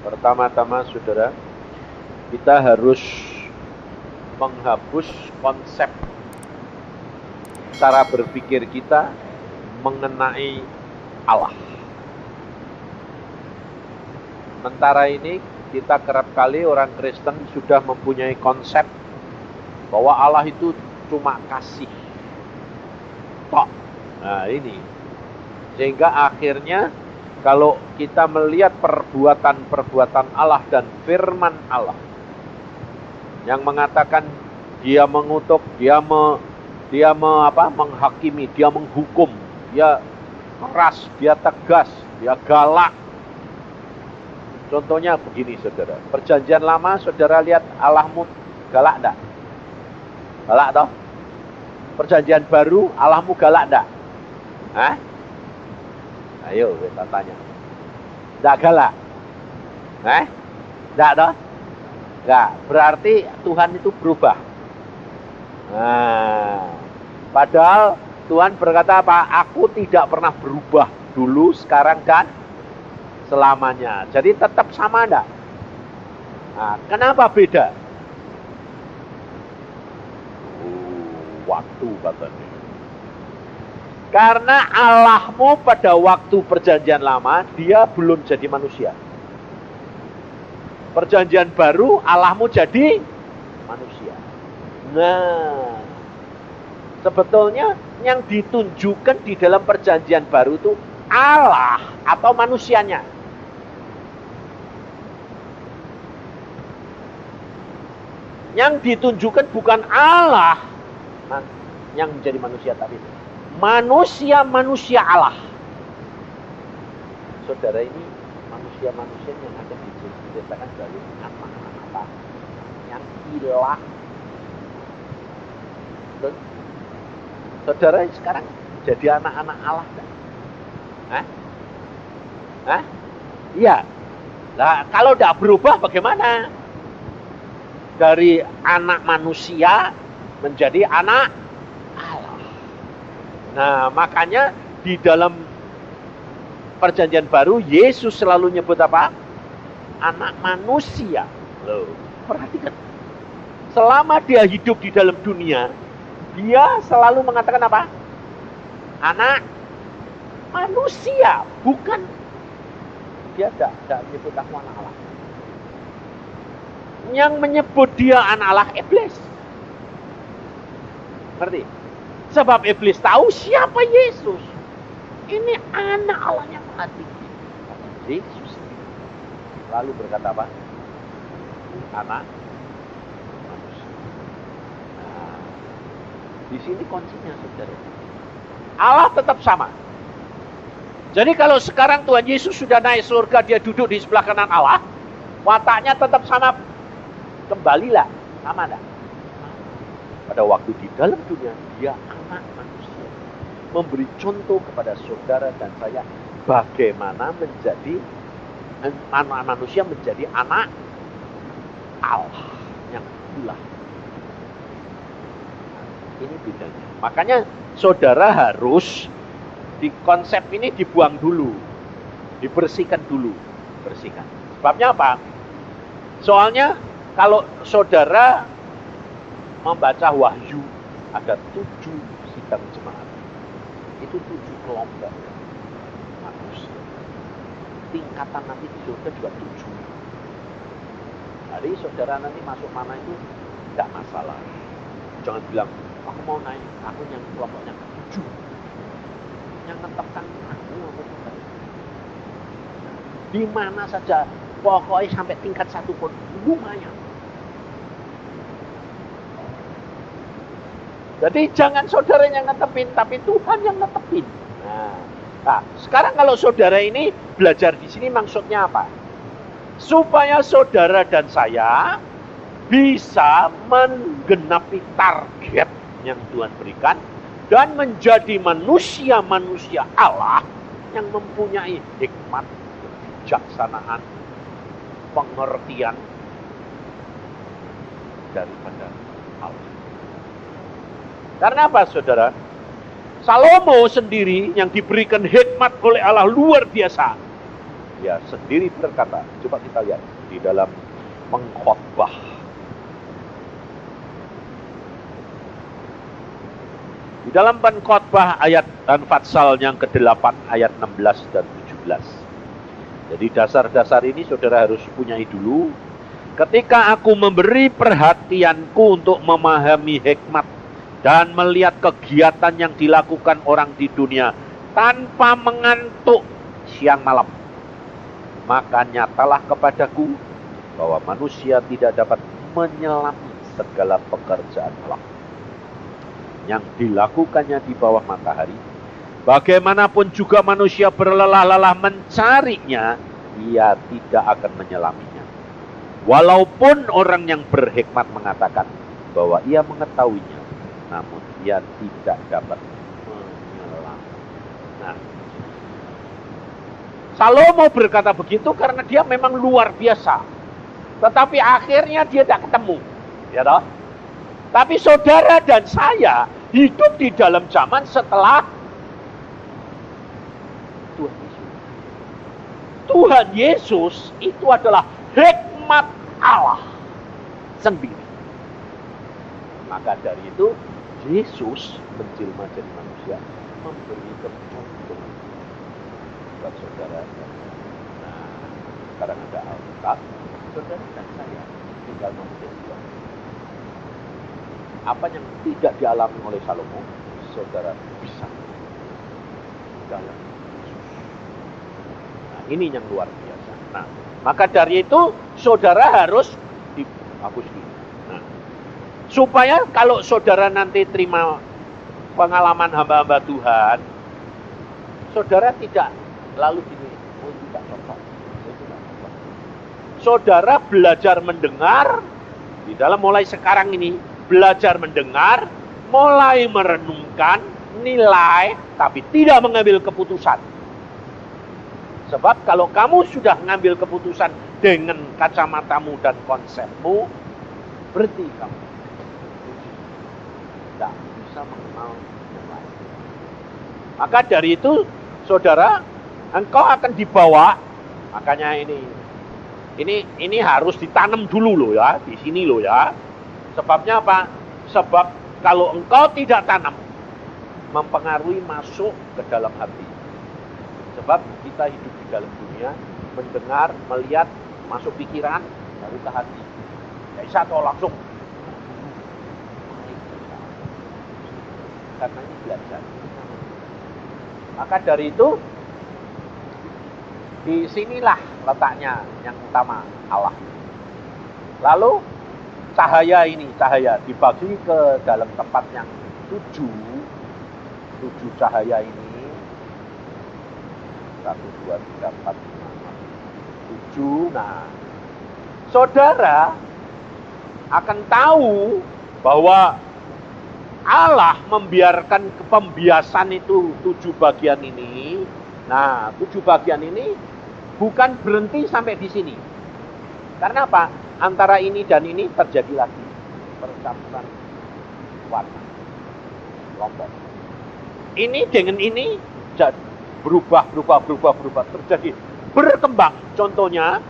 Pertama-tama saudara, kita harus menghapus konsep cara berpikir kita mengenai Allah. Sementara ini kita kerap kali orang Kristen sudah mempunyai konsep bahwa Allah itu cuma kasih tok. Nah ini, sehingga akhirnya kalau kita melihat perbuatan-perbuatan Allah dan firman Allah yang mengatakan dia mengutuk, dia menghakimi, dia menghukum, dia keras, dia tegas, dia galak. Contohnya begini saudara, perjanjian lama saudara lihat Allahmu galak enggak? Galak toh? Perjanjian baru Allahmu galak enggak? Hah? Ayo kita tanya. Enggak galak? Enggak toh? Enggak, berarti Tuhan itu berubah. Nah, padahal Tuhan berkata apa? Aku tidak pernah berubah dulu, sekarang dan selamanya. Jadi tetap sama enggak? Nah, kenapa beda? Waktu katanya. Karena Allahmu pada waktu perjanjian lama, dia belum jadi manusia. Perjanjian baru, Allahmu jadi manusia. Nah, sebetulnya yang ditunjukkan di dalam perjanjian baru itu Allah atau manusianya. Yang ditunjukkan bukan Allah yang menjadi manusia tadi. Manusia Allah. Saudara, ini manusia yang ada diceritakan dari anak-anak apa? Yang hilang. Saudara sekarang jadi anak-anak Allah kan? Iya. Nah, kalau tidak berubah bagaimana? Dari anak manusia menjadi anak Allah. Nah, makanya di dalam perjanjian baru Yesus selalu nyebut apa? Anak manusia. Loh, perhatikan. Selama dia hidup di dalam dunia, dia selalu mengatakan apa? Anak manusia, bukan dia tidak menyebut aku anak Allah. Yang menyebut dia anak Allah iblis. Ngerti? Sebab iblis tahu siapa Yesus. Ini anak Allah yang maha tinggi. Yesus lalu berkata apa? Anak manusia. Nah, di sini kuncinya saudara. Allah tetap sama. Jadi kalau sekarang Tuhan Yesus sudah naik surga, dia duduk di sebelah kanan Allah, wataknya tetap sama. Kembalilah, sama enggak? Pada waktu di dalam dunia, dia anak manusia. Memberi contoh kepada saudara dan saya bagaimana menjadi anak manusia menjadi anak Allah yang pula. Ini bedanya. Makanya saudara harus di konsep ini dibuang dulu. Dibersihkan dulu. Bersihkan. Sebabnya apa? Soalnya kalau saudara membaca Wahyu, ada 7 sidang jemaat. Itu 7 kelompok manusia. Tingkatan nanti di surga juga 7. Jadi saudara nanti masuk mana itu tidak masalah. Jangan bilang, aku mau naik, aku yang kelompoknya 7. Yang menetapkan aku di mana saja, pokoknya sampai tingkat 1 pun lumayan. Jadi jangan saudara yang netepin, tapi Tuhan yang netepin. Nah, sekarang kalau saudara ini belajar di sini maksudnya apa? Supaya saudara dan saya bisa menggenapi target yang Tuhan berikan dan menjadi manusia-manusia Allah yang mempunyai hikmat, kebijaksanaan, pengertian daripada Allah. Karena apa saudara? Salomo sendiri yang diberikan hikmat oleh Allah luar biasa. Dia sendiri berkata, coba kita lihat di dalam pengkhotbah. Di dalam pengkhotbah ayat dan Fatsal yang ke-8 ayat 16 dan 17. Jadi dasar-dasar ini saudara harus punyai dulu. Ketika aku memberi perhatianku untuk memahami hikmat dan melihat kegiatan yang dilakukan orang di dunia tanpa mengantuk siang malam, maka nyatalah kepadaku bahwa manusia tidak dapat menyelami segala pekerjaan Allah yang dilakukannya di bawah matahari. Bagaimanapun juga manusia berlelah-lelah mencarinya, ia tidak akan menyelaminya. Walaupun orang yang berhikmat mengatakan bahwa ia mengetahuinya, namun ia tidak dapat menyelami. Nah, Salomo berkata begitu karena dia memang luar biasa. Tetapi akhirnya dia tidak ketemu. Ya toh? Tapi saudara dan saya hidup di dalam zaman setelah Tuhan Yesus. Tuhan Yesus itu adalah hikmat Allah sendiri. Maka dari itu Yesus menjelma jadi manusia, memberikan contoh buat saudara. Nah, sekarang ada Alkitab, saudara dan saya tinggal memetik. Apa yang tidak dialami oleh Salomo, saudara bisa dalam Yesus. Nah, ini yang luar biasa. Nah, maka dari itu saudara harus dihapus dulu. Nah, supaya kalau saudara nanti terima pengalaman hamba-hamba Tuhan, saudara tidak lalu gini, oh tidak cocok. Saudara belajar mendengar di dalam mulai sekarang ini. Belajar mendengar, mulai merenungkan, nilai, tapi tidak mengambil keputusan. Sebab kalau kamu sudah mengambil keputusan dengan kacamatamu dan konsepmu, berhenti kamu. Tidak bisa mengenal yang lain. Maka dari itu, saudara, engkau akan dibawa, makanya ini harus ditanam dulu loh ya, di sini loh ya. Sebabnya apa? Sebab kalau engkau tidak tanam, mempengaruhi masuk ke dalam hati. Sebab kita hidup di dalam dunia, mendengar, melihat, masuk pikiran, baru ke hati. Ya bisa atau langsung. Karena ini belajar. Maka dari itu, disinilah letaknya yang utama Allah. Lalu, cahaya dibagi ke dalam tempat yang tujuh cahaya ini. 1, 2, 3, 4, 5, 7. Nah, saudara akan tahu bahwa Allah membiarkan pembiasan itu 7 bagian ini. Nah, 7 bagian ini bukan berhenti sampai di sini. Karena apa? Antara ini dan ini terjadi lagi percampuran warna kelompok. Ini dengan ini berubah terjadi berkembang. Contohnya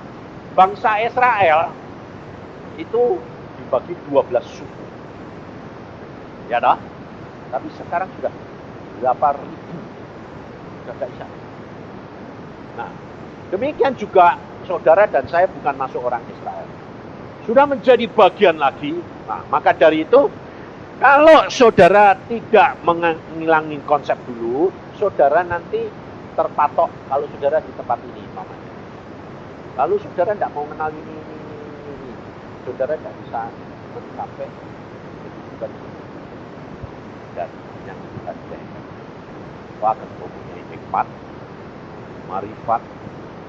bangsa Israel itu dibagi 12 suku. Ya dah. Tapi sekarang sudah 8.000. Sudah gak bisa. Nah, demikian juga saudara dan saya bukan masuk orang Israel. Sudah menjadi bagian lagi. Nah, maka dari itu, kalau saudara tidak mengilangi konsep dulu, saudara nanti terpatok kalau saudara di tempat ini. Namanya. Lalu saudara tidak mau kenal ini. Saudara tidak bisa mencapai kedudukan ini. Dan yang ada. Wah, akan mempunyai hikmat, marifat,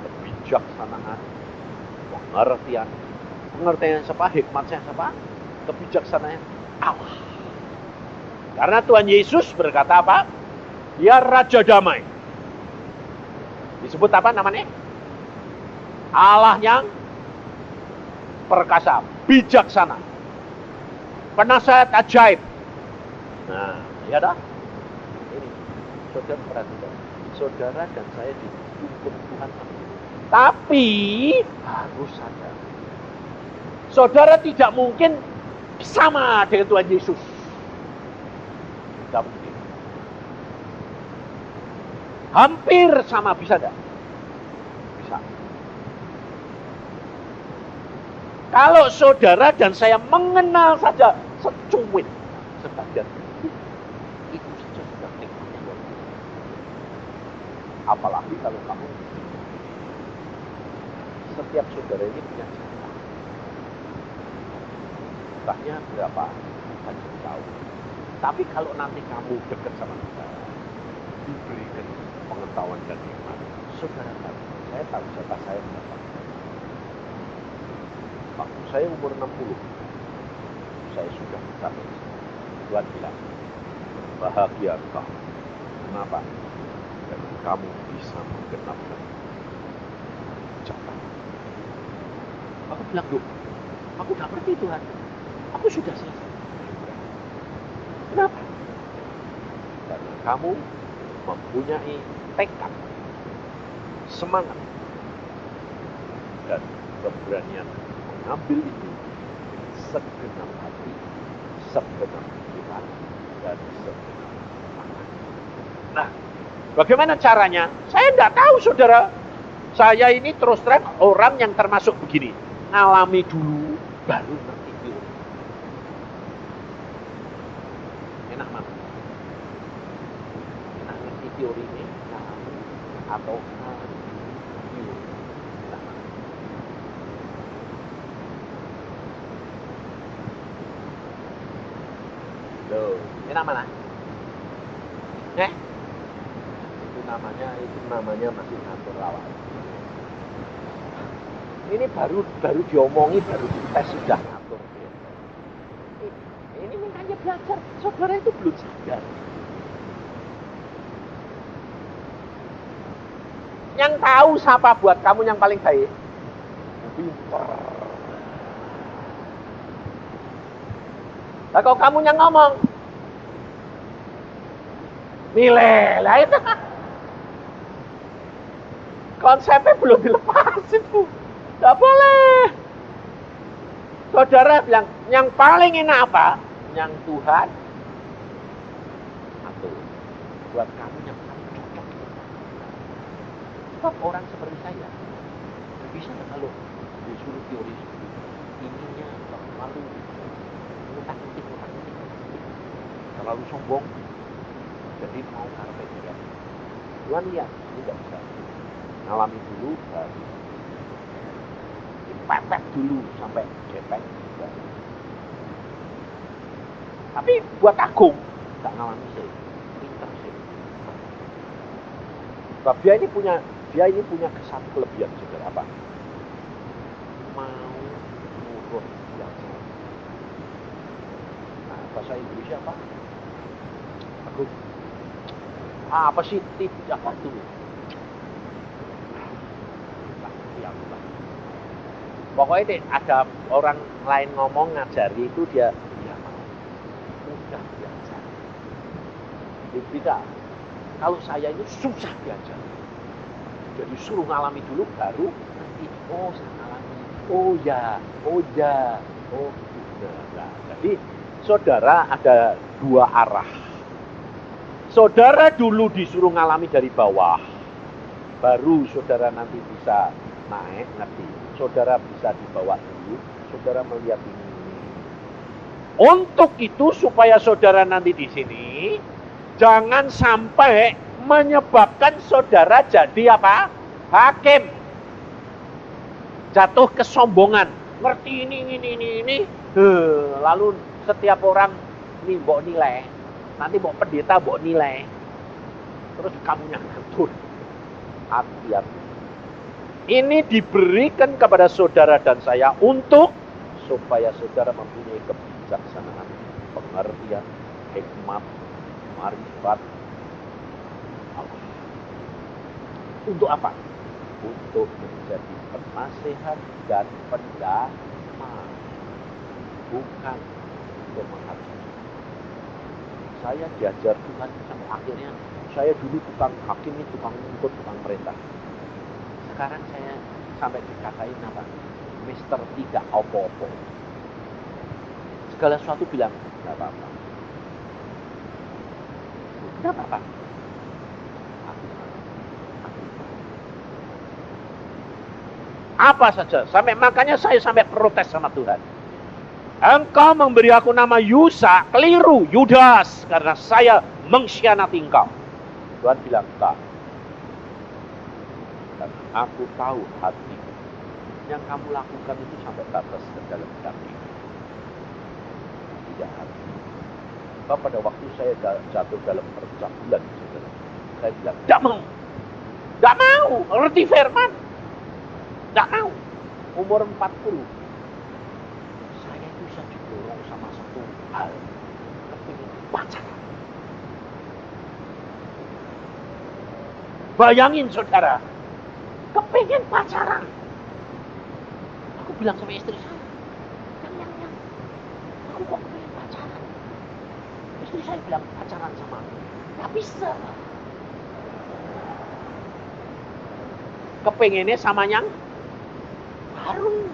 kebijaksanaan, pengertian siapa, hikmatnya siapa, kebijaksanaan Allah. Karena Tuhan Yesus berkata apa? Dia Raja Damai. Disebut apa namanya? Allah yang perkasa, bijaksana, penasehat ajaib. Nah, ya dah. Ini saudara perhatikan, saudara dan saya dituntut Tuhan Tapi harus sadar, saudara tidak mungkin sama dengan Tuhan Yesus. Tidak mungkin. Hampir sama, bisa tidak? Bisa. Kalau saudara dan saya mengenal saja secuil sebagian, itu saja sudah nikmatnya luar biasa. Apalagi kalau kamu, setiap saudara ini punya cerita. Entahnya berapa, bukan tahu. Tapi kalau nanti kamu dekat sama saudara, diberikan pengetahuan dan hikmat, saudara tahu, saya tahu siapa saya berapa. Waktu saya umur 60, saya sudah mencapai. Tuhan bilang, bahagia kau. Kenapa? Karena kamu bisa menggenapkan catatan. Aku bilang, Duh, aku gak ngerti Tuhan. Aku sudah selesai. Kenapa? Karena kamu mempunyai tekad, semangat, dan keberanian mengambil itu dengan segenap hati, segenap pikiran, dan segenap tangan. Nah, bagaimana caranya? Saya tidak tahu, saudara. Saya ini terus terang orang yang termasuk begini. Ngalami dulu, baru ngerti teori. Enak mana? Enak ngerti teori ini, ngalami, atau ngalami teori. Enak mana? Loh, enak mana? Itu namanya masih ngatur lawan. Ini baru diomongi, baru dites sudah ngatur. Ini makanya belajar. Saudara itu belum sadar. Yang tahu siapa buat kamu yang paling baik? Pinter. Lah kalau kamu yang ngomong, nilai lah itu. Konsepnya belum dilepasin, Bu. Tidak boleh. Saudara bilang, yang paling enak apa? Yang Tuhan atur. Buat kamu yang paling cocok. Sebab orang seperti saya, tidak bisa kalau disuruh teori ininya terlalu ngutak-ngutik. Terlalu sombong. Jadi mau karpet dia. Tuhan lihat, tidak bisa. Ngalami dulu, baru dipepet dulu sampai cepet. Tapi buat Agung, tak ngalami sih, pinter sih. Sebab dia ini punya satu kelebihan, saudara, apa? Mau nurut belajar. Nah, bahasa Inggrisnya apa? Agung. Apa sih tidak waktu? Pokoknya ada orang lain ngomong ngajari itu dia mudah belajar. Tidak. Kalau saya ini susah belajar. Jadi suruh ngalami dulu baru nanti saya ngalami. Nah. Jadi saudara ada dua arah. Saudara dulu disuruh ngalami dari bawah. Baru saudara nanti bisa naik ngerti. Saudara bisa dibawa dulu, saudara melihat ini. Untuk itu supaya saudara nanti di sini jangan sampai menyebabkan saudara jadi apa? Hakim. Jatuh kesombongan. Ngerti ini. Lalu setiap orang ini mbok nilai. Nanti mbok pendeta mbok nilai. Terus kamu yang ngatur. Hati-hati. Ini diberikan kepada saudara dan saya untuk supaya saudara mempunyai kebijaksanaan, pengertian, hikmat, marifat Allah. Untuk apa? Untuk menjadi penasehat dan pendamai, bukan untuk menghakimi. Saya diajar Tuhan sampai akhirnya saya dulu tukang hakim, tukang menuntut, tukang perintah. Sekarang saya sampai dikatain apa? Mister tidak opo-opo. Segala sesuatu bilang, nggak apa-apa. Nggak apa-apa. Apa saja, makanya saya sampai protes sama Tuhan. Engkau memberi aku nama Yusa, keliru, Yudas, karena saya mengkhianati engkau. Tuhan bilang, enggak. Karena aku tahu hati. Yang kamu lakukan itu sampai batas ke dalam hati. Tidak hati. Sebab pada waktu saya jatuh dalam percabulan, saya bilang, tidak mau. Tidak mau, ngerti firman. Tidak mau. Umur 40. Saya itu bisa didorong sama satu hal. Kepingin pacaran. Bayangin saudara. Kepingin pacaran. Aku bilang sama istri saya. Yang. Aku kok kepingin pacaran. Istri saya bilang pacaran sama aku. Tidak bisa. Kepinginnya sama yang baru.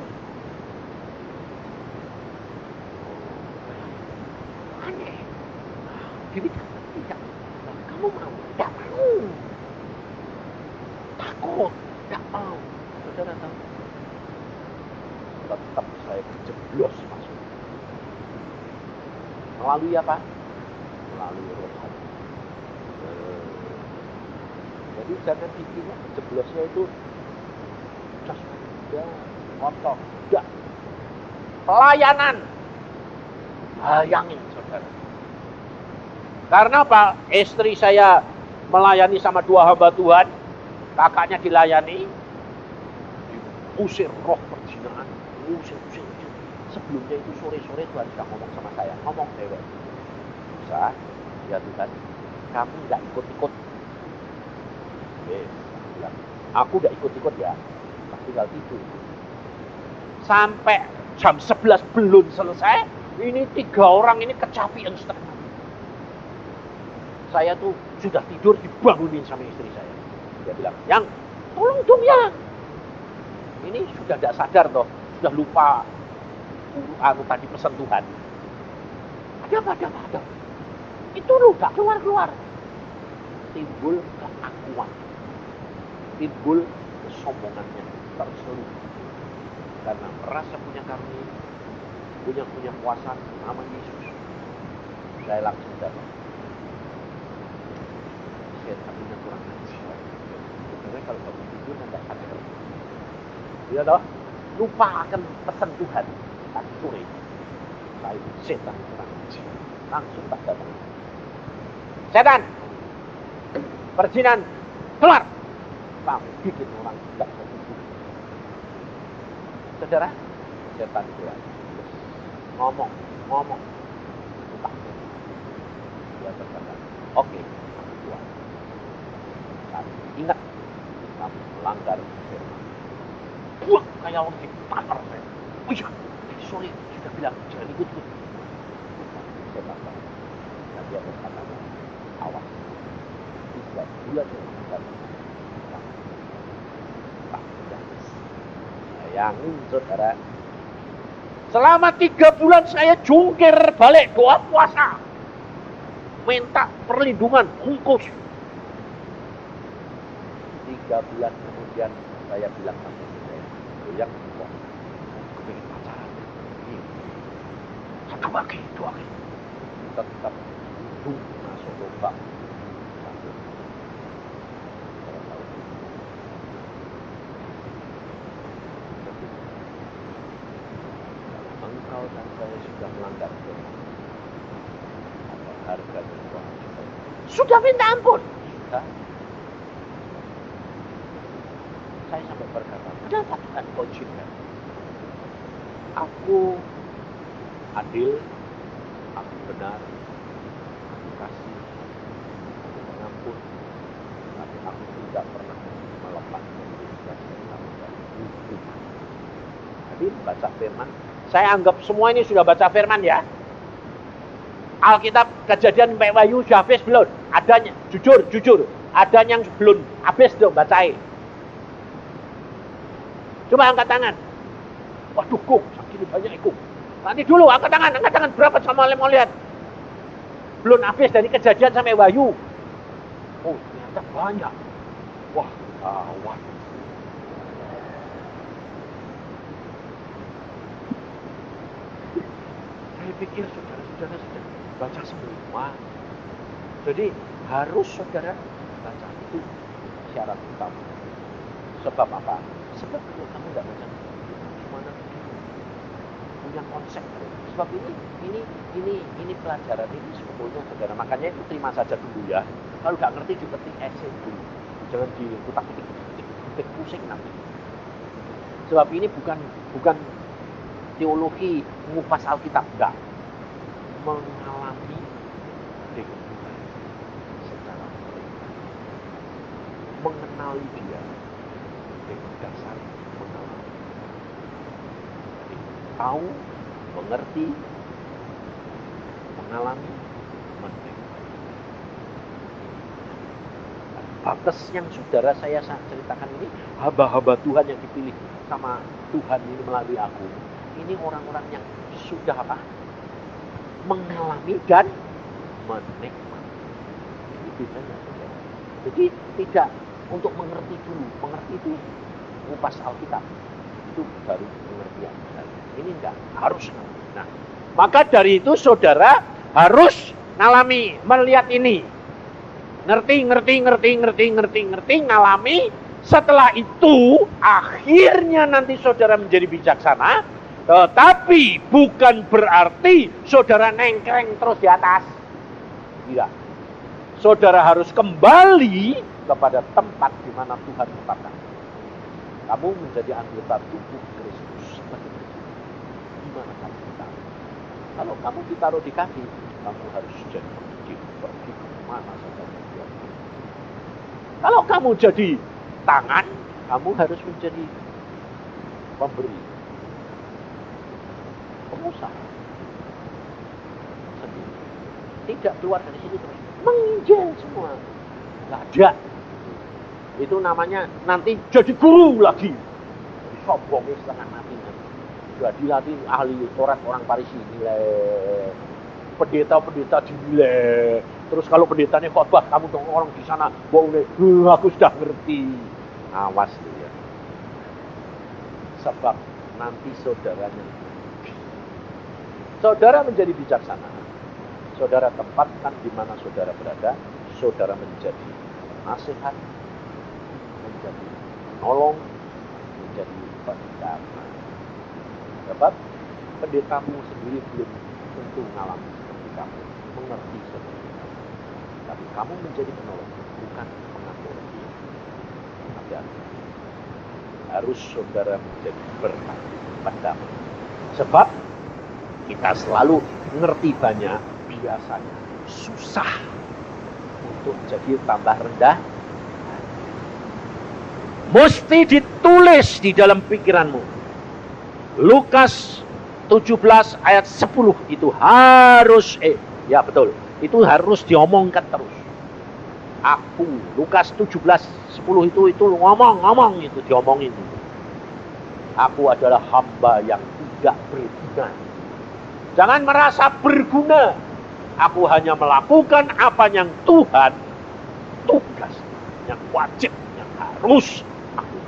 Aneh. Dewi tidak. Kamu mau? Tidak mau. Takut. Tidak mau. Saudara tahu? Tetap saya kejeblos masuk. Melalui apa? Melalui roh. Jadi jangan dikira kejeblosnya itu sudah kotor, tidak. Pelayanan. Bayangin saudara. Karena apa? Istri saya melayani sama 2 hamba Tuhan, kakaknya dilayani, diusir roh perzinaan, usir. Sebelumnya itu sore-sore Tuhan sudah ngomong sama saya, ngomong cewek. Bisa, ya Tuhan, kamu nggak ikut-ikut. Aku nggak ikut-ikut ya, tinggal tidur. Sampai jam 11 belum selesai, ini 3 orang ini kecapian setengah. Saya tuh sudah tidur dibangunin sama istri saya. Dia bilang, yang tolong dong yang. Ini sudah tidak sadar toh, sudah lupa aku tadi pesan Tuhan. Ada. Itu loh, gak keluar. Timbul keakuan. Timbul kesombongannya terselubung. Karena merasa punya karunia, punya kuasa nama Yesus. Saya langsung dapat. Setan punya kurang ajar. Karena kalau kamu tidur tidak sadar. Ya toh, lupa akan pesan Tuhan. Tadi sore. Saya setan kurang ajar. Langsung tak datang. Setan, perzinan, keluar. Kamu bikin orang tidak tertidur. Saudara, setan keluar. Ngomong. Entah. Dia berkata, oke, aku keluar. Tapi ingat, kamu melanggar firman. Wah, kayak orang ditampar saya. Wih, sorry, sudah bilang jangan ikut. Saya tampar. Dan dia berkata, awas. 3 bulan yang akan bayangin saudara, selama 3 bulan saya jungkir balik doa puasa, minta perlindungan khusus. 3 bulan kemudian saya bilang sama saya, yang kepingin pacaran, satu lagi, 2 lagi, tetap masuk lubang. Engkau dan saya sudah melanggar firman. Apa harga Tuhan? Sudah minta ampun. Sudah. Saya sampai berkata, kenapa Tuhan kau izinkan? Aku adil, aku benar, aku kasih, aku mengampun, tapi aku tidak pernah melepaskan diri dari hukum. Jadi baca firman. Saya anggap semua ini sudah baca firman ya. Alkitab Kejadian sampai Wahyu sudah habis belum? Adanya, jujur. Adanya yang belum habis dong bacain. Coba angkat tangan. Waduh, kok segini banyak ikut. Nanti dulu angkat tangan berapa sama mau lihat. Belum habis dari Kejadian sampai Wahyu. Oh, ternyata banyak. Wah, kawan. Saya pikir saudara-saudara sudah baca semua. Jadi harus saudara baca, itu syarat utama. Sebab apa? Sebab kalau kamu tidak baca, gimana punya konsep. Sebab ini pelajaran ini sebetulnya saudara. Makanya itu terima saja dulu ya. Kalau nggak ngerti diketik esai dulu. Jangan dikutak-kutik pusing nanti. Sebab ini bukan teologi mengupas Alkitab, enggak. Mengalami dengan Tuhan secara mengenali Dia dengan dasar mengalami. Jadi, tahu, mengerti, mengalami, menikmati. Batas yang saudara saya ceritakan ini, hamba-hamba Tuhan yang dipilih sama Tuhan ini melalui aku, ini orang-orang yang sudah apa? Mengalami dan menikmati. Ini bedanya, saudara. Jadi tidak untuk mengerti dulu. Mengerti itu ngupas Alkitab. Itu baru pengertian. Ini enggak, harus ngalami. Nah, maka dari itu saudara harus ngalami, melihat ini. Ngerti, ngalami. Setelah itu, akhirnya nanti saudara menjadi bijaksana. Tetapi bukan berarti saudara nengkreng terus di atas. Tidak. Saudara harus kembali kepada tempat di mana Tuhan tetapkan. Kamu menjadi anggota tubuh Kristus. Gimana kamu ditaruh? Kalau kamu ditaruh di kaki, kamu harus jadi pergi kemana saja. Kalau kamu jadi tangan, kamu harus menjadi pemberi, pengusaha sendiri. Tidak keluar dari sini terus menginjil semua. Nggak ada. Itu namanya nanti jadi guru lagi. Sombongnya setengah mati. Sudah dilatih ahli Taurat orang Parisi nilai. Pendeta-pendeta dinilai. Terus kalau pendetanya khotbah, kamu dong orang di sana boleh. Aku sudah ngerti. Awas ya. Sebab nanti saudaranya. Saudara menjadi bijaksana. Saudara tempatkan di mana saudara berada. Saudara menjadi nasihat, menjadi penolong, menjadi pendamai. Sebab pendetamu sendiri belum tentu mengalami seperti kamu, mengerti seperti kamu. Tapi kamu menjadi penolong, bukan pengatur. Hati-hati. Harus saudara menjadi berkat, pendamai. Sebab kita selalu ngerti banyak, biasanya susah untuk jadi tambah rendah. Mesti ditulis di dalam pikiranmu. Lukas 17 ayat 10 itu harus, ya betul, itu harus diomongkan terus. Aku, Lukas 17 10 itu ngomong itu, diomongin itu. Aku adalah hamba yang tidak berguna. Jangan merasa berguna. Aku hanya melakukan apa yang Tuhan tugas, yang wajib, yang harus aku.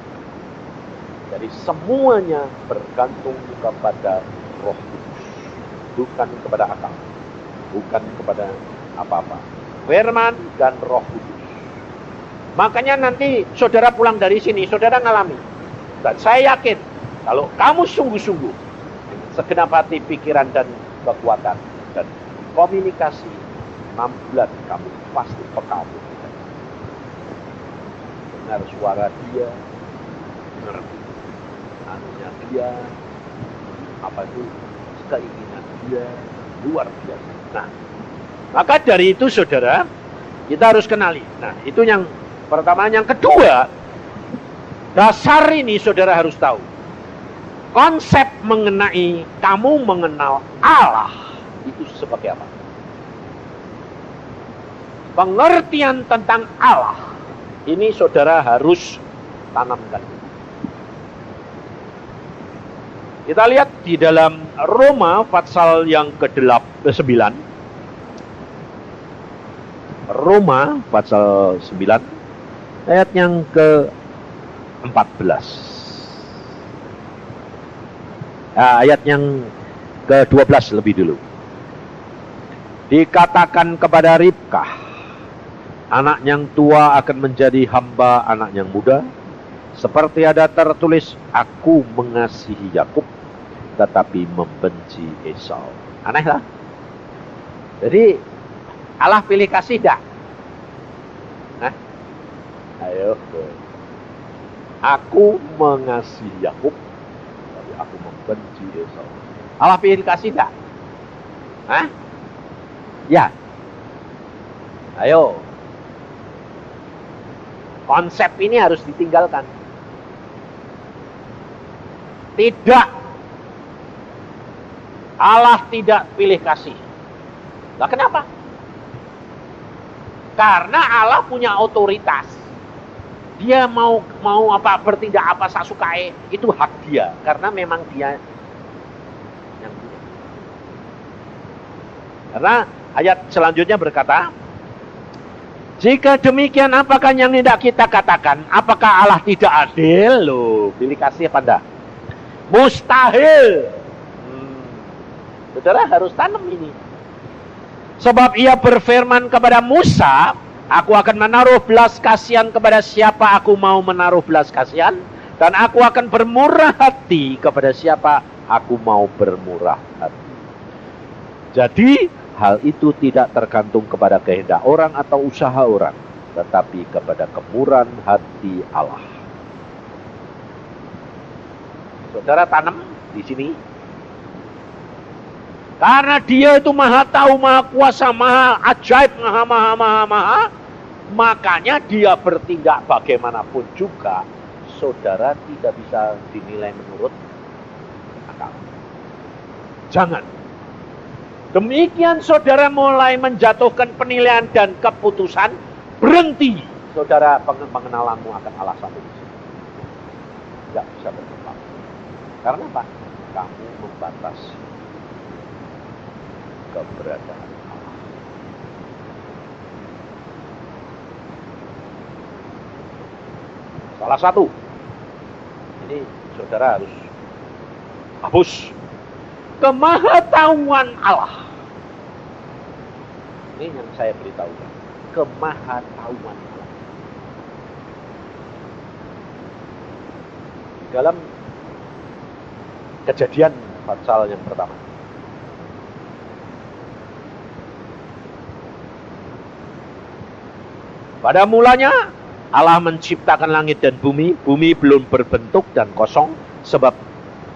Jadi semuanya bergantung kepada Roh Kudus, bukan kepada akal, bukan kepada apa-apa. Firman dan Roh Kudus. Makanya nanti saudara pulang dari sini, saudara ngalami. Dan saya yakin kalau kamu sungguh-sungguh segenap hati, pikiran dan kekuatan dan komunikasi 6 bulan, kamu pasti peka. Dengar suara dia, ngerti anunya dia, apa itu keinginan dia, luar biasa. Nah, maka dari itu saudara, kita harus kenali. Nah, itu yang pertama. Yang kedua, dasar ini saudara harus tahu. Konsep mengenai kamu mengenal Allah itu seperti apa? Pengertian tentang Allah ini saudara harus tanamkan. Kita lihat di dalam Roma pasal yang ke-9. Roma pasal 9 ayat yang ke-14. Ayat yang ke-12 lebih dulu. Dikatakan kepada Ribkah, anak yang tua akan menjadi hamba anak yang muda, seperti ada tertulis, aku mengasihi Yakub tetapi membenci Esau. Aneh lah. Jadi Allah pilih kasih dah. Hah? Ayo. Aku mengasihi Yakub tapi aku membenci Esau. Allah pilih kasih dah. Hah? Ya. Ayo. Konsep ini harus ditinggalkan. Tidak. Allah tidak pilih kasih. Nah, kenapa? Karena Allah punya otoritas. Dia mau apa, bertindak apa sasukae, itu hak dia. Karena memang dia yang punya. Karena ayat selanjutnya berkata, jika demikian apakah yang tidak kita katakan? Apakah Allah tidak adil? Loh, pilih kasih apa enggak? Mustahil. Saudara harus tanam ini. Sebab ia berfirman kepada Musa, aku akan menaruh belas kasihan kepada siapa aku mau menaruh belas kasihan, dan aku akan bermurah hati kepada siapa aku mau bermurah hati. Jadi hal itu tidak tergantung kepada kehendak orang atau usaha orang, tetapi kepada kemurahan hati Allah. Saudara tanam di sini. Karena dia itu maha tahu, maha kuasa, maha ajaib, maha. Makanya dia bertindak bagaimanapun juga, saudara tidak bisa dinilai menurut akal. Jangan. Demikian saudara mulai menjatuhkan penilaian dan keputusan, berhenti. Saudara, pengenalanmu akan Allah sampai di sini. Tidak bisa berkembang. Karena apa? Kamu membatasi keberadaan Allah. Salah satu. Ini saudara harus hapus. Kemahatauan Allah. Ini yang saya beritahu. Kemahatauan Allah. Dalam Kejadian pasal yang pertama. Pada mulanya Allah menciptakan langit dan bumi. Bumi belum berbentuk dan kosong, sebab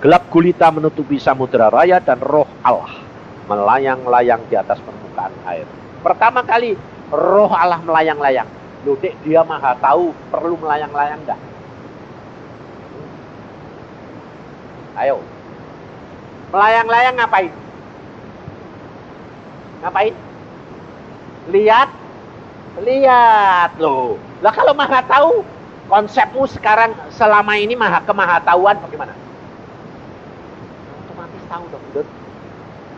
gelap gulita menutupi samudera raya dan roh Allah melayang-layang di atas permukaan air. Pertama kali roh Allah melayang-layang. Loh, dek, dia maha tahu, perlu melayang-layang enggak? Ayo. Melayang-layang ngapain? Ngapain? Lihat loh. Lah kalau maha tahu, konsepmu sekarang selama ini kemahatauan bagaimana? Otomatis tahu dong, Bud.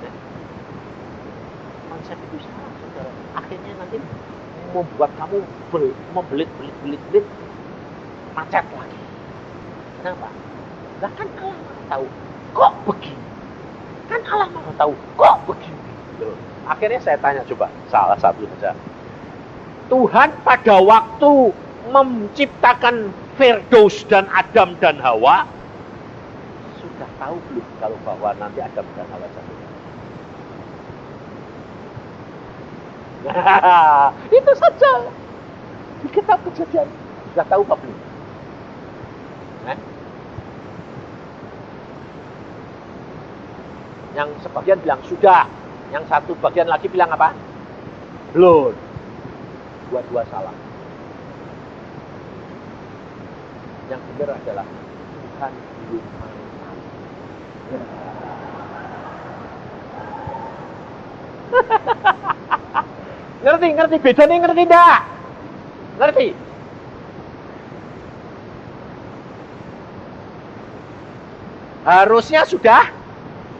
Nah, konsep itu salah, saudara. Akhirnya nanti membuat kamu membelit macet lagi. Kenapa? Lah kan Allah maha tahu. Kok begini? Kan Allah maha tahu. Kok begini? Loh. Akhirnya saya tanya coba, salah satu saja. Tuhan pada waktu menciptakan Firdaus dan Adam dan Hawa, sudah tahu belum kalau bahwa nanti Adam dan Hawa jatuh? Nah, itu saja. Di kitab Kejadian sudah tahu apa belum? Yang sebagian bilang sudah, yang satu bagian lagi bilang apa? Belum. Dua-dua salah. Yang benar adalah Tuhan belum mau. Ngerti bedanya, ngerti enggak? Ngerti? Harusnya sudah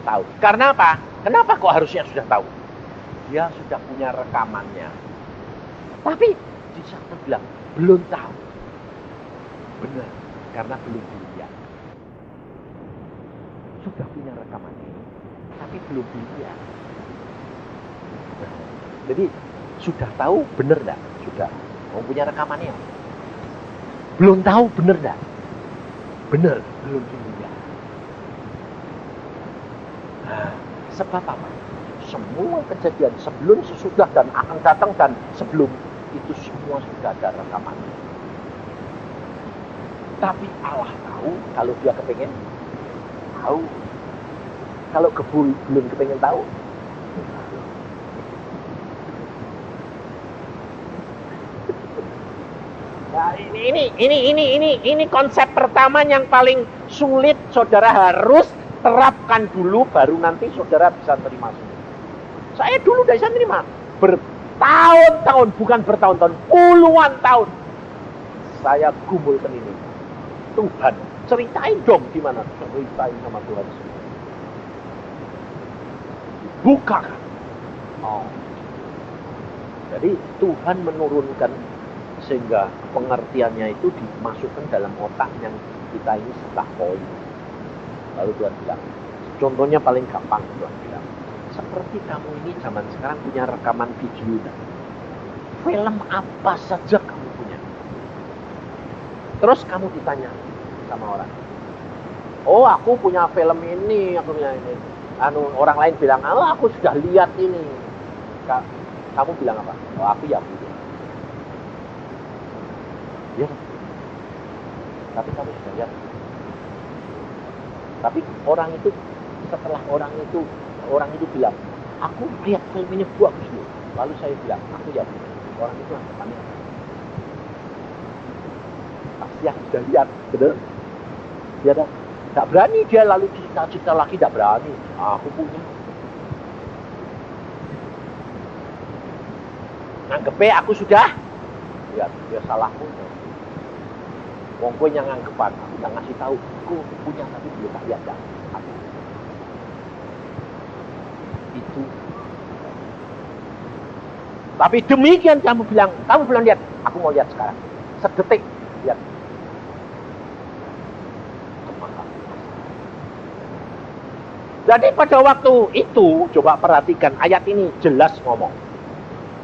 tahu. Karena apa? Kenapa kok harusnya sudah tahu? Dia sudah punya rekamannya. Tapi di sana bilang belum tahu. Benar, karena belum dilihat. Sudah punya rekamannya, tapi belum dilihat. Nah, jadi sudah tahu benar enggak? Sudah. Mau punya rekamannya? Belum tahu benar enggak? Benar, belum dilihat. Nah, sebab apa? Semua kejadian sebelum, sesudah, dan akan datang, dan sebelum itu semua sudah ada rekamannya. Tapi Allah tahu kalau dia kepengen tahu. Kalau belum kepengen tahu. Nah, ini konsep pertama yang paling sulit saudara harus terapkan dulu, baru nanti saudara bisa terima semua. Saya dulu tidak bisa terima. Bertahun-tahun, bukan bertahun-tahun, puluhan tahun saya gumulkan ini. Tuhan, ceritain dong gimana? Ceritain sama Tuhan. Bukakan. Oh. Jadi Tuhan menurunkan sehingga pengertiannya itu dimasukkan dalam otak yang kita ini setah poin. Lalu Tuhan bilang, contohnya paling gampang Tuhan bilang, seperti kamu ini zaman sekarang punya rekaman video. Film apa saja kamu punya. Terus kamu ditanya sama orang, oh aku punya film ini, aku punya ini. Orang lain bilang, oh aku sudah lihat ini. Kamu bilang apa? Oh aku ya punya. Ya. Tapi kamu sudah lihat. Tapi orang itu, setelah orang itu bilang, aku lihat film ini bagus loh. Lalu saya bilang, aku ya punya. Orang itu anggapannya pasti yang sudah lihat, benar? Dia tidak berani, dia lalu cerita lagi, tidak berani. Aku punya. Anggapnya aku sudah lihat, dia salahku. Wong kowe yang nganggepan, aku yang ngasih tahu, aku punya tapi belum tak lihat. Aku. Itu. Tapi demikian kamu belum lihat, aku mau lihat sekarang. Sedetik lihat. Jadi pada waktu itu, coba perhatikan ayat ini jelas ngomong.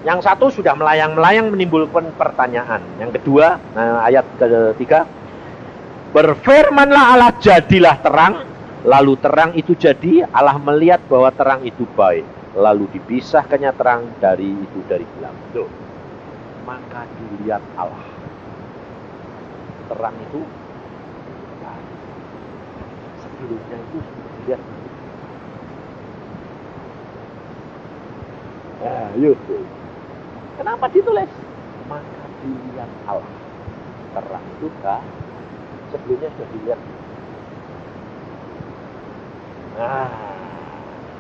Yang satu sudah melayang-melayang menimbulkan pertanyaan. Yang kedua, ayat ketiga, berfirmanlah Allah, jadilah terang. Lalu terang itu jadi, Allah melihat bahwa terang itu baik. Lalu dipisahkannya terang dari gelap. Tuh. Maka dilihat Allah. Terang itu baik. Sebelumnya itu dilihat. Yuk. Kenapa ditulis? Maka dilihat Allah. Terang itu baik. Sebelumnya sudah dilihat. Nah,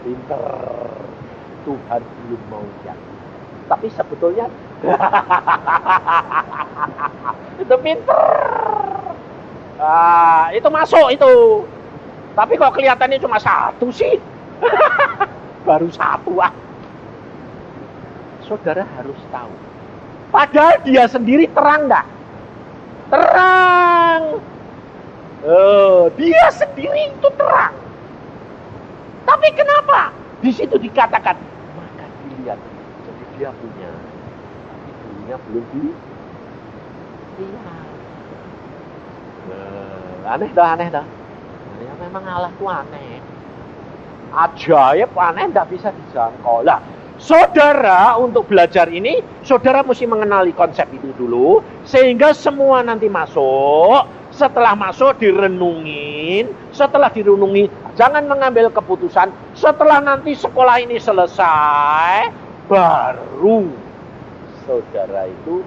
pinter. Tuhan belum mau lihat. Tapi sebetulnya itu pinter. Itu masuk itu. Tapi kok kelihatannya cuma satu sih. Baru satu Saudara harus tahu. Padahal dia sendiri terang enggak? Terang. Dia sendiri itu terang. Tapi kenapa? Di situ dikatakan, maka dilihat. Jadi dia punya. Tapi dulunya belum dilihat. Aneh dah. Ya, memang Allah itu aneh. Ajaib, aneh, tidak bisa dijangkau. Lah, saudara untuk belajar ini, saudara mesti mengenali konsep itu dulu, sehingga semua nanti masuk. Setelah masuk direnungin, setelah direnungi, jangan mengambil keputusan. Setelah nanti sekolah ini selesai, baru saudara itu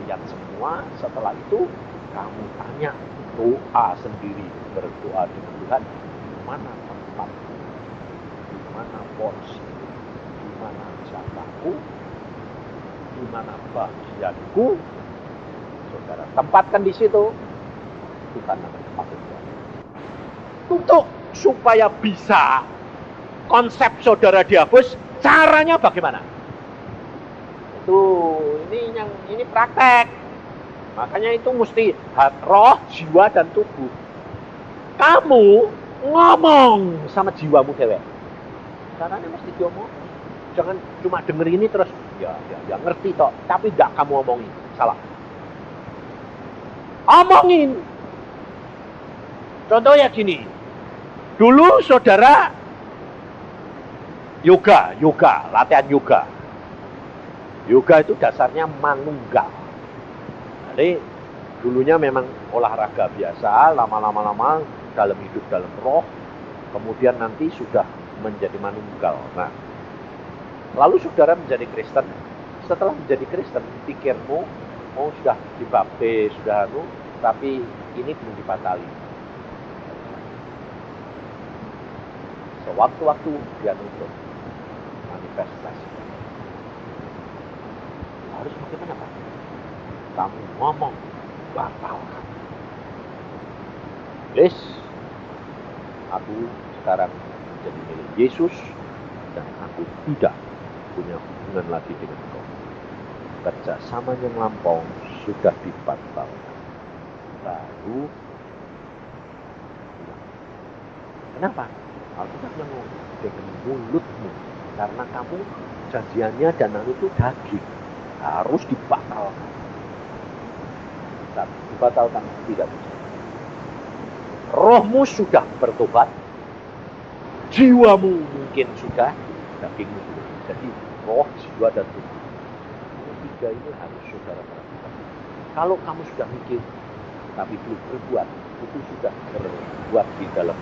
lihat semua. Setelah itu kamu tanya, doa sendiri, berdoa dengan Tuhan, di mana tempat, di mana porsi, di mana jatahku, di mana bagianku. Saudara tempatkan di situ, Tuhan akan pakai. Untuk supaya bisa konsep saudara dihapus, caranya bagaimana? Ini praktek. Makanya itu mesti roh, jiwa, dan tubuh. Kamu ngomong sama jiwamu dewek. Caranya mesti diomong. Jangan cuma denger ini terus ya ngerti toh, tapi enggak kamu omongin. Salah. Omongin. Contohnya gini. Dulu saudara yoga, latihan yoga. Yoga itu dasarnya manunggal. Jadi dulunya memang olahraga biasa, lama-lama dalam hidup dalam roh, kemudian nanti sudah menjadi manunggal. Nah, lalu saudara menjadi Kristen. Setelah menjadi Kristen, pikirmu, sudah dibaptis, sudah tapi ini belum dipatali. Sewaktu-waktu dia nuntut manifestasi. Harus bagaimana, Pak? Kamu ngomong, batalkan. Please, aku sekarang menjadi milik Yesus dan aku tidak punya hubungan lagi dengan kau. Kerjasama yang lampau sudah dibatalkan. Baru kenapa? Alkitab yang ngomong dengan mulutmu, karena kamu janjiannya dan itu daging harus dibatalkan. Dibatalkan tidak bisa. Rohmu sudah bertobat, jiwamu mungkin sudah, dagingmu belum. Jadi roh, jiwa, dan tubuh. Tiga ini harus saudara perhatikan. Kalau kamu sudah mikir tapi belum berbuat, itu sudah berbuat di dalam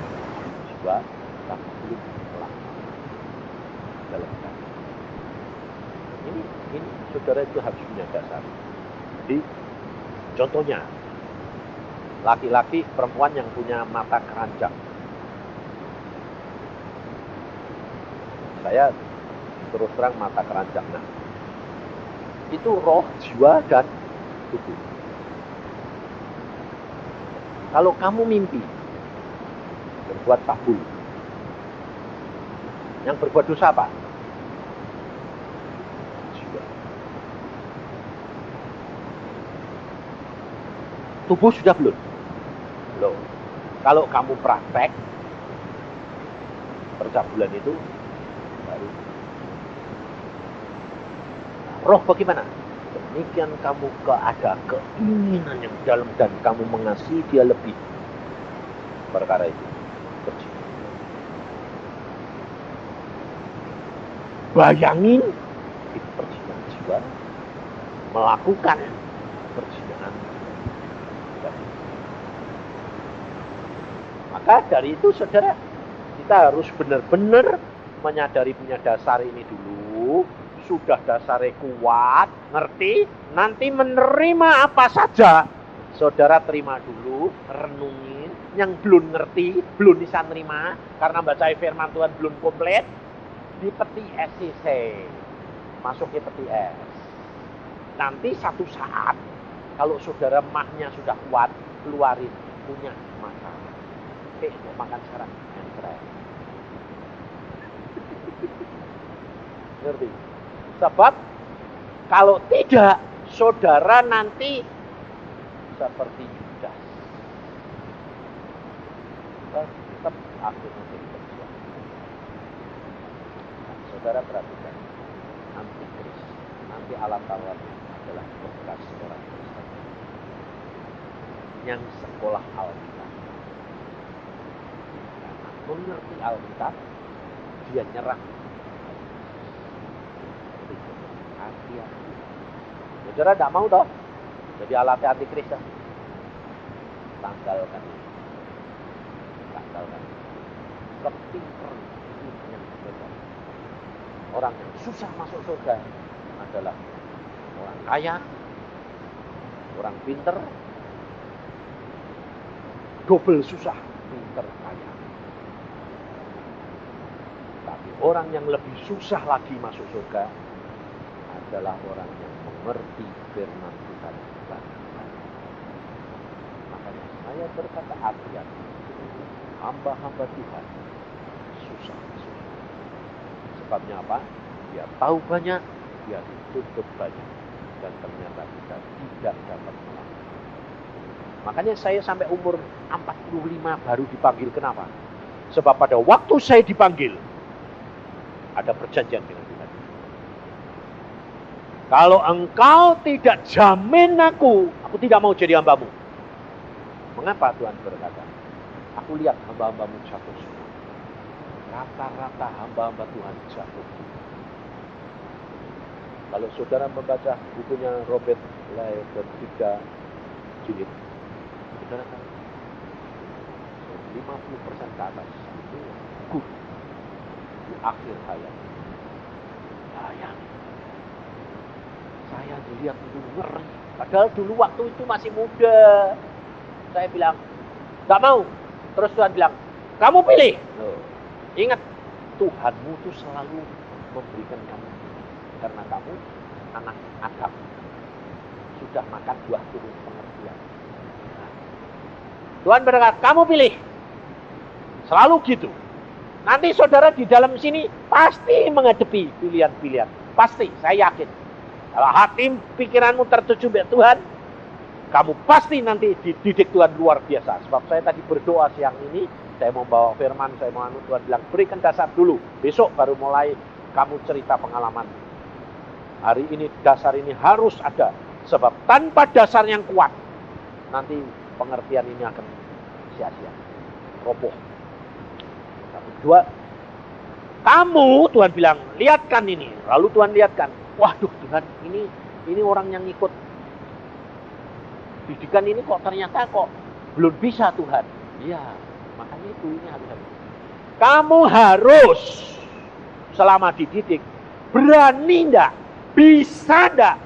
jiwa, tapi belum melakukan dalam daging. Ini saudara itu harus punya dasar. Jadi contohnya laki-laki, perempuan yang punya mata keranjang. Saya terus terang mata keranjang. Nah, itu roh, jiwa, dan tubuh. Kalau kamu mimpi berbuat tabul, yang berbuat dosa apa? Jiwa. Tubuh sudah belum? Belum. Kalau kamu praktek percabulan itu baru. Roh bagaimana? Demikian kamu ada keinginan yang dalam dan kamu mengasihi dia lebih. Perkara itu berjiwa. Bayangin itu perjinaan jiwa, melakukan perjinaan. Maka dari itu saudara, kita harus benar-benar menyadari punya dasar ini dulu. Sudah dasarnya kuat, ngerti, nanti menerima apa saja. Saudara terima dulu, renungin. Yang belum ngerti, belum bisa nerima, karena baca firman Tuhan belum komplit, di peti es sih. Masuk ke peti es. Nanti satu saat, kalau saudara mahnya sudah kuat, keluarin, punya masalah. Mau makan sekarang, ngerti? Sebab kalau tidak, saudara nanti seperti Yudas. Tetap aku menjadi berjuang. Nah, saudara perhatikan, antikris, nanti alat tawarnya adalah bekas orang Kristen yang sekolah Alkitab. Mengerti Alkitab, dia nyerah. Hati-hati. Saudara tidak mau toh jadi alatnya antikris. Tanggalkan. Kepinteran itu yang berbeda. Orang yang susah masuk surga adalah orang kaya, orang pinter, double susah, pinter, kaya. Tapi orang yang lebih susah lagi masuk surga adalah orang yang mengerti firman Tuhan. Makanya saya berkata hati-hati. hamba-hamba Tuhan susah. Sebabnya apa? Dia tahu banyak, dia dituntut banyak, dan ternyata kita tidak dapat melakukan. Makanya saya sampai umur 45 baru dipanggil. Kenapa? Sebab pada waktu saya dipanggil, ada perjanjian dengan Tuhan. Kalau engkau tidak jamin aku tidak mau jadi hambamu. Mengapa Tuhan berkata? Aku lihat hamba-hambamu jatuh semua. Rata-rata hamba-hamba Tuhan jatuh. Kalau saudara membaca bukunya Robert Leighton 3 jilid, saudara kan 50% ke atas itu gugur di akhir hayat. Bayangin. Saya dilihat itu ngeri. Padahal dulu waktu itu masih muda. Saya bilang, gak mau. Terus Tuhan bilang, kamu pilih. Loh, ingat, Tuhanmu itu selalu memberikan kamu. Karena kamu anak Adam. Sudah makan buah turun pengertian. Nah, Tuhan berkata, kamu pilih. Selalu gitu. Nanti saudara di dalam sini pasti menghadapi pilihan-pilihan. Pasti, saya yakin. Kalau hati pikiranmu tertuju kepada Tuhan, kamu pasti nanti dididik Tuhan luar biasa. Sebab saya tadi berdoa siang ini, saya mau bawa firman, saya mau Tuhan bilang, berikan dasar dulu. Besok baru mulai kamu cerita pengalaman. Hari ini dasar ini harus ada. Sebab tanpa dasar yang kuat, nanti pengertian ini akan sia-sia. Roboh. Satu, dua. Kamu, Tuhan bilang, lihatkan ini. Lalu Tuhan lihatkan. Waduh Tuhan, ini orang yang ikut didikan ini kok ternyata kok belum bisa Tuhan. Iya, makanya itu ini harus. Kamu harus selama dididik berani ndak, bisa ndak.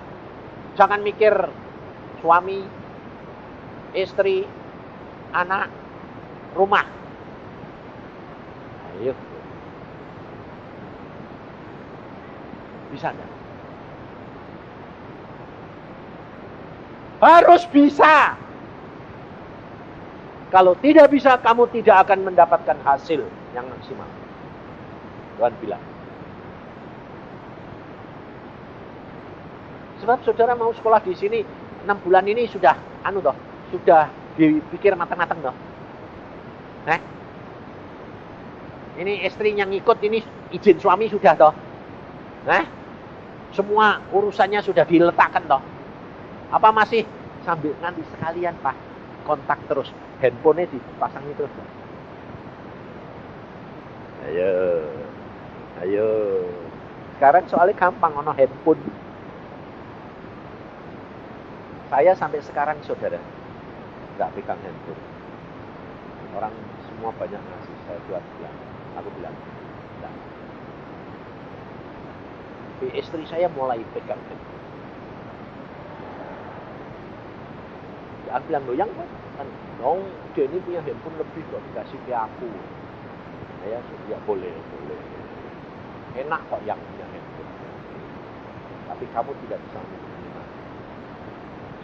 Jangan mikir suami, istri, anak, rumah. Ayo, bisa ndak? Harus bisa. Kalau tidak bisa, kamu tidak akan mendapatkan hasil yang maksimal. Tuhan bilang. Sebab saudara mau sekolah di sini 6 bulan ini sudah sudah dipikir matang-matang toh. Ini istri yang ikut ini izin suami sudah toh. Semua urusannya sudah diletakkan toh. Apa masih sambil nanti sekalian Pak kontak terus, handphonenya dipasangi terus. Ayo. Sekarang soalnya gampang, ono handphone. Saya sampai sekarang saudara nggak pegang handphone. Orang semua banyak ngasih, saya buat bilang, aku bilang, enggak. Tapi istri saya mulai pegang handphone. Dia bilang, yang kan, dong, dia ini punya handphone lebih kok dikasih ke aku. Ya boleh. Enak kok yang punya handphone. Tapi kamu tidak bisa menerima.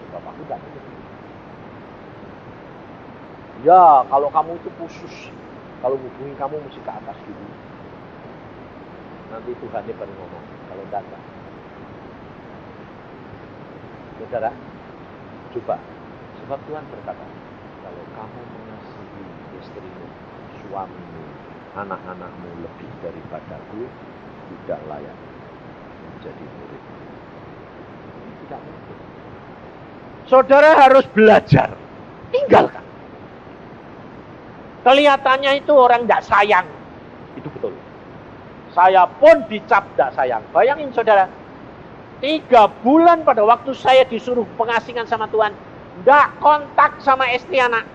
Sebab aku tidak menerima. Ya, kalau kamu itu khusus, kalau hubungi kamu mesti ke atas dulu. Nanti Tuhan dia baru ngomong. Kalau enggak. Saudara, coba. Sebab Tuhan berkata, kalau kamu mengasihi istrimu, suamimu, anak-anakmu lebih daripadaku, tidak layak menjadi murid. Tidak mungkin. Saudara harus belajar. Tinggalkan. Kelihatannya itu orang tidak sayang. Itu betul. Saya pun dicap tidak sayang. Bayangin saudara. 3 bulan pada waktu saya disuruh pengasingan sama Tuhan. Tidak kontak sama istri anak.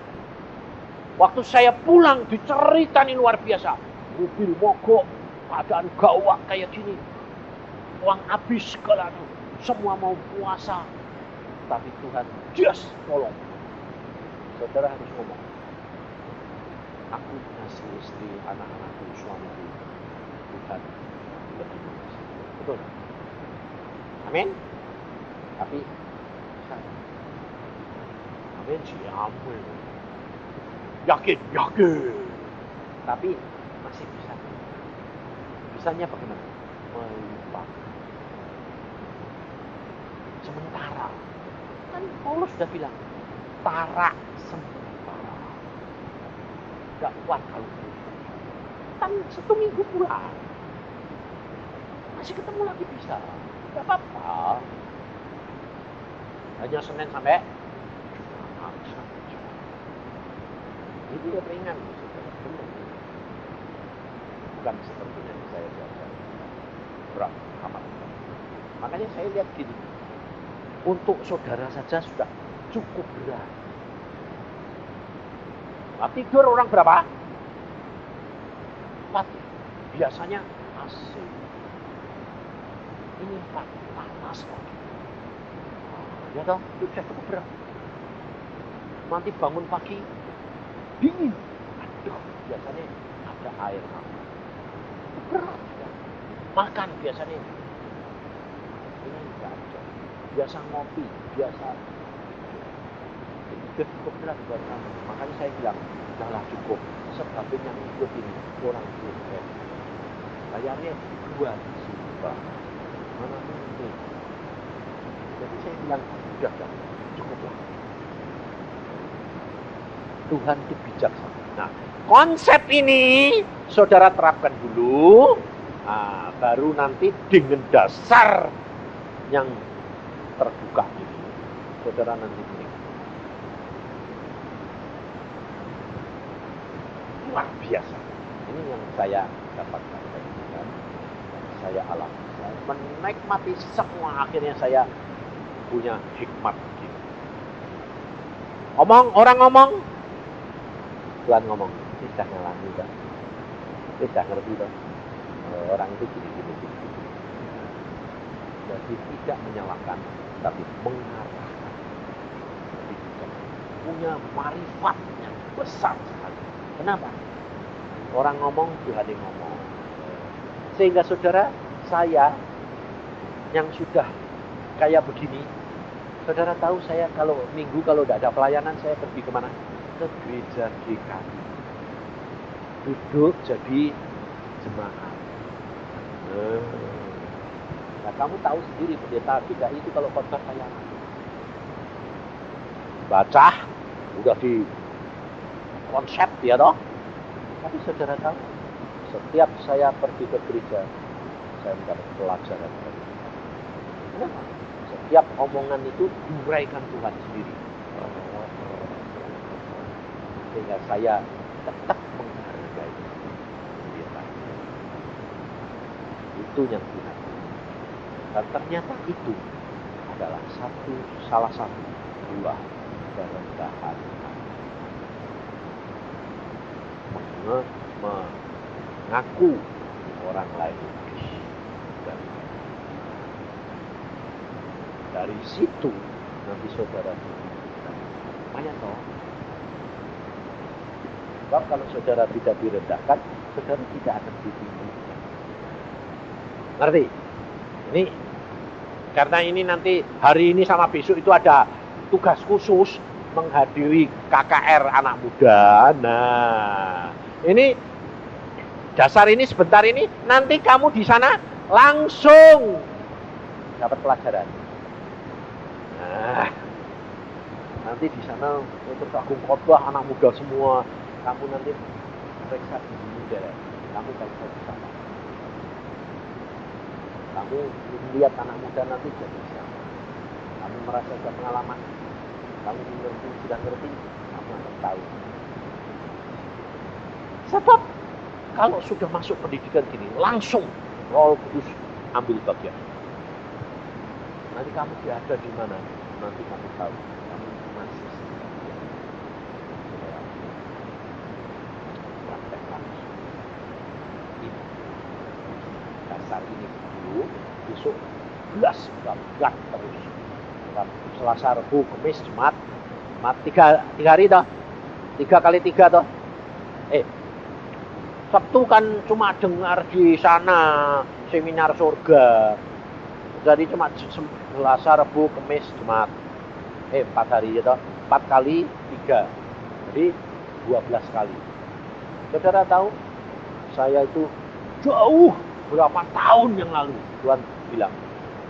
Waktu saya pulang diceritain luar biasa. Mobil mogok, keadaan gawat kayak gini. Uang habis segala itu. Semua mau puasa. Tapi Tuhan, just tolong. Saudara harus ngomong. Aku kasih istri, anak-anakku, suamiku. Tuhan lebih mengasihi. Betul? Amin? Tapi, amin sih, amin. Yakin. Tapi masih bisa. Bisanya bagaimana? Melimpah. Sementara. Kan Paulus sudah bilang, tara sementara. Gak kuat kalau kan 1 minggu pulang. Masih ketemu lagi bisa. Gak apa-apa. Hanya Senin sampai Jumat saja. Itu ya ringan. Benar. Bukan seperti yang saya baca. Berat amat. Makanya saya lihat gini. Untuk saudara saja sudah cukup berat. Nah, tidur orang berapa? 4. Biasanya AC. Ini 4 panas lagi. Ya toh, itu sudah cukup berat. Nanti bangun pagi dingin. Aduh, biasanya ada air hangat. Berat ya. Makan biasanya ini enggak ada. Biasa ngopi, biasa. Itu cukup berat buat kamu. Makanya saya bilang, udahlah cukup. Sebabnya yang ikut ini orang Kristen. Bayarnya 2 juta. Mana mungkin? Jadi saya bilang, udah cukuplah. Tuhan itu bijaksana. Nah, konsep ini saudara terapkan dulu. Nah, baru nanti dengan dasar yang terbuka ini, saudara nanti ini luar biasa. Ini yang saya dapatkan, yang saya alami. Saya menikmati semua, akhirnya saya punya hikmat begini. Orang ngomong, Tuhan ngomong, sudah ngalami kan? Sudah ngerti kan? Orang itu gini. Jadi tidak menyalahkan, tapi mengarahkan. Jadi punya marifat yang besar sekali. Kenapa? Orang ngomong, Tuhan yang ngomong. Sehingga saudara, saya yang sudah kayak begini, saudara tahu saya kalau minggu kalau tidak ada pelayanan, saya pergi kemana? Ke gereja GKI. Duduk jadi jemaat. Nah, kamu tahu sendiri pendeta GKI itu kalau khotbah kayak apa? Baca, udah di konsep ya toh. Tapi saudara tahu, setiap saya pergi ke gereja, saya mendapat pelajaran. Kenapa? Setiap omongan itu diuraikan Tuhan sendiri. Sehingga saya tetap menghargai pendeta. Itu yang Tuhan. Dan ternyata itu adalah salah satu buah kerendahan. Mengaku orang lain dari situ nanti saudara banyak toh. Sebab kalau saudara tidak direndahkan, saudara tidak akan ditinggikan. Ngerti? Ini karena ini nanti hari ini sama besok itu ada tugas khusus menghadiri KKR anak muda. Nah, ini dasar ini sebentar ini nanti kamu di sana langsung dapat pelajaran. Nah, nanti di sana untuk agung khotbah anak muda semua, kamu nanti periksa diri deh. Kamu periksa di sana. Kamu lihat anak muda nanti jadi siapa. Kamu merasa sudah pengalaman, kamu sudah ngerti, kamu akan tahu. Sebab kalau sudah masuk pendidikan gini, langsung Roh Kudus ambil bagian. Nanti kamu ada di mana? Nanti kamu tahu. Kamu masih praktek langsung. Ini dasar ini dulu, besok belas gak terus. Selasa, Rabu, Kamis, Jumat, 3 hari toh, 3 kali 3 toh. Sabtu kan cuma dengar di sana seminar surga. Jadi cuma Selasa, Rabu, Kamis, Jumat. 4 hari ya toh. 4 kali 3. Jadi 12 kali. Saudara tahu, saya itu jauh berapa tahun yang lalu Tuhan bilang,